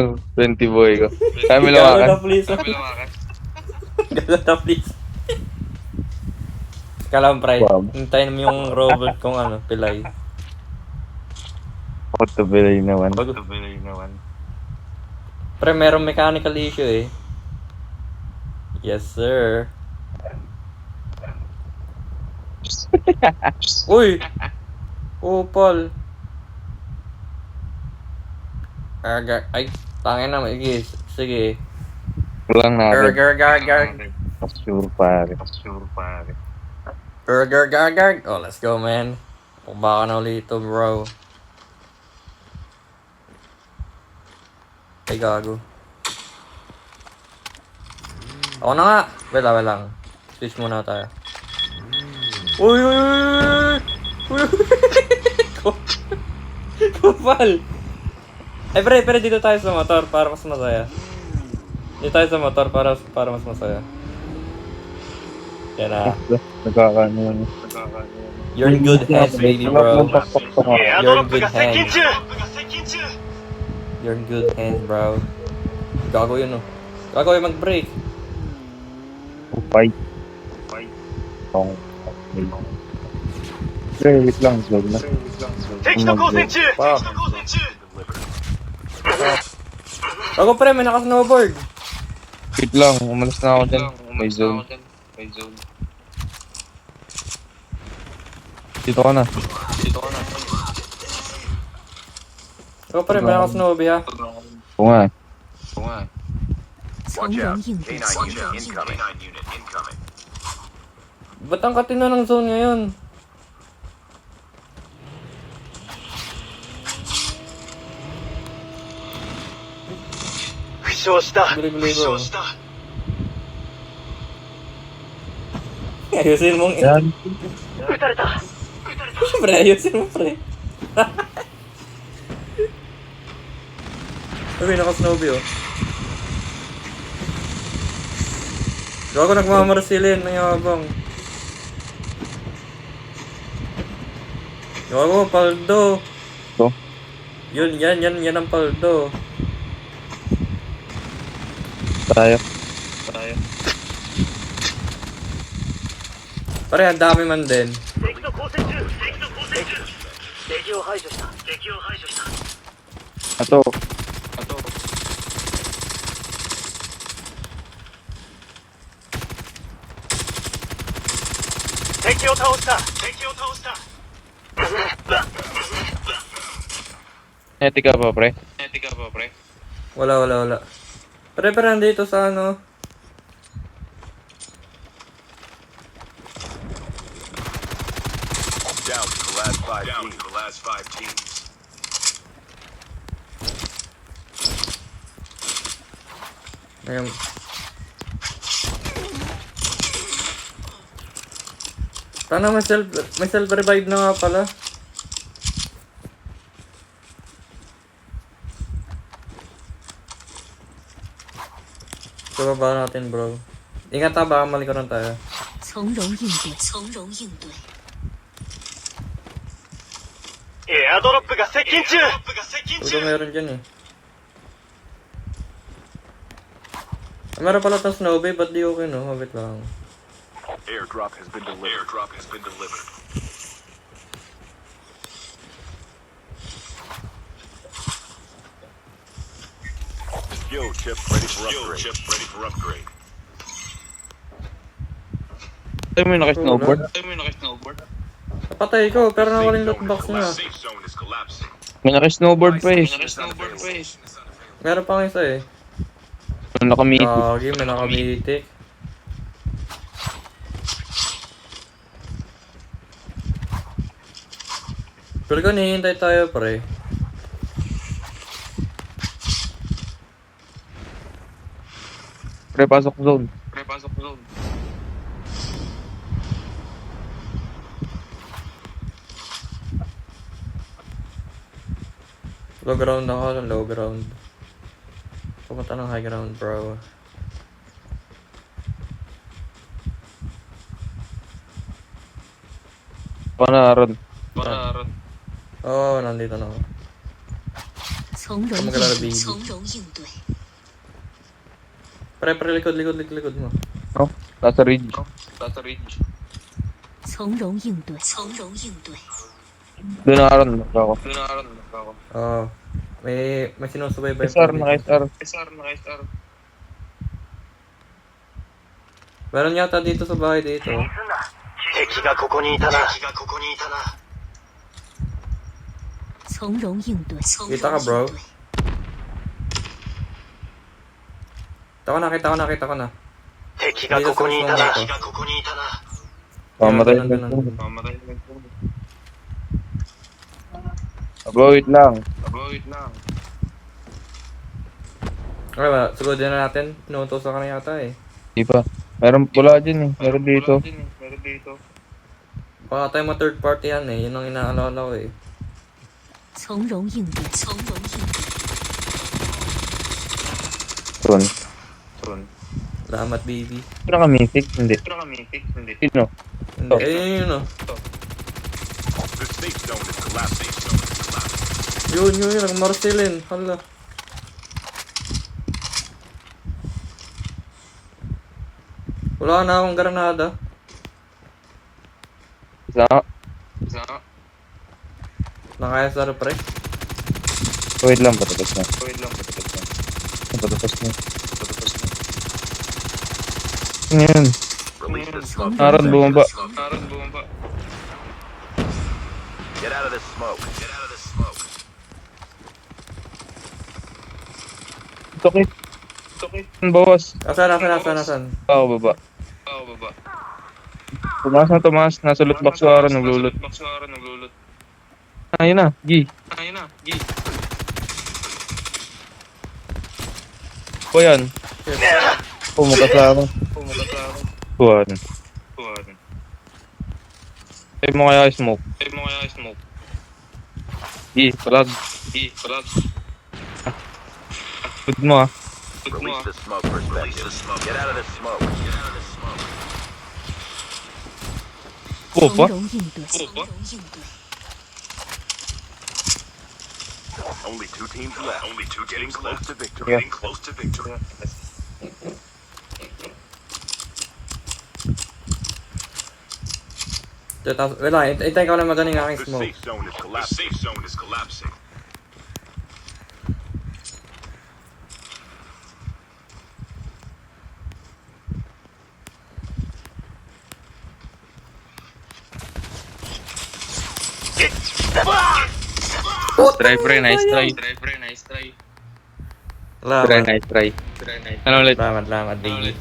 20 boy ko. Kaya may Gago lawakan. na please. Gago na please. Kalam pre, Wow. hintayin mo yung robot kung ano, pilay. Ako to bilay naman. Pre, merong mechanical issue eh. Yes sir. Uy! Upal. Ay, tangin na, sige. Walang natin. Garg. Sure pare. Garg. Oh, let's go, man. Baka na ulit ito, bro. Ay, gago. Ako na nga. Wait lang. Switch muna tayo. Uy! Kupal! Ay, pre, dito tayo sa motor para mas masaya. Dito tayo sa motor para mas masaya. Yan na. Nagkakano yun. You're in good hands, baby bro. You're in good hands. You're in good hands, bro. Gago yun, oh. Gago yung mag-break. Upay. Tong. Wait lang, slow na. Gago pre, may naka-snowboard. Wait lang, umalis na ako dyan. May zone. Dito ka na. Gago pre, may naka-snowboard ha. Oo nga. 从容应对， Ba't ang katino ng zone ngayon? Guli-guli bro. Ayusin mong... Yan. Pre, ayusin mo pre. Uy, naka-snowbie oh. Gago nagmamarsilin ng yabang. Gago, paldo. Ito. Yan ang paldo. Tayo. Pare, ang dami man din. Ato. Neti ka pa, pre? Wala. Pare, nandito sa ano. Down to the last five teams. Ayun. Sana may self-revive na nga pala. So, baba natin bro. Ingat ha, baka malikuran tayo. 从容应对，从容应对。 Ito meron dyan eh. Meron pala itong snowbay, ba't di okay no? Wait lang. Airdrop has been delivered. Skill chip ready for upgrade. Tayo mo yung naka-snowboard. Napatay ko, pero nawala yung loot box niya. Safe zone is collapsing. May naka-snowboard pa eh. Meron pang isa eh. Nakamiti. Gagi, may nakamitik. Pero kung hihintay tayo pre. Pre, pasok zone. Low ground ako, low ground. Pumunta ng high ground bro. Panaron. Oo, nandito na ako. 从从容应 Magalala, 对， baby. 从容应对， Pre, likod mo. Oh, nasa ridge. 从容应对，从容应对， Doon nakaroon ako. Oo. May sinusubaybay SR, dito. naka-SR. Meron yata dito sa bahay dito. 敵がここにいたな。从容应对，从容 Kita ka, bro? 应对， Kita ko na. 敵がここにいたな。 Pamatay Ganun, na ganun. Bro, wait lang. Okay ba? Siguro din na natin. Inuutosan ka na yata eh. Di pa. Meron pula dyan eh. Meron dito. Baka tayo mga third party yan eh. Yun ang inaalala ko eh. 从容应对，从容应对， Tron. Salamat, baby. Ito na kami. Hindi. Sino? Hindi. Ayun yun oh. The safe zone is collapsing. Yun. Nag-Marcelin. Hala. Wala na akong granada. Isa. Nakaya sa pre. Wait lang. Patapos na. Patapos na. Ano yun? Release the 从 smoke. 容 Naroon 应 bumaba. 对， Get out of this smoke. Sakit. Bawas. Asan? Oo, baba. Tumaas. Nasa loot box ko aron naglulot. Ayun na. Gi. O yan. Pumukas ako. Tuwan. Tayo mo kaya smoke. Gi, palag. Good mo ah. Release the smoke perspective. Get out of this smoke.从 Opa. 容应对，从容应对， Only two teams left. Getting close to victory. Yeah. Getting close to victory. Wait lang. Itay ko lang magaling ang aking The smoke. safe zone is collapsing. Try pre, nice try. Salamat. Nice try. Ano ulit? Salamat, baby.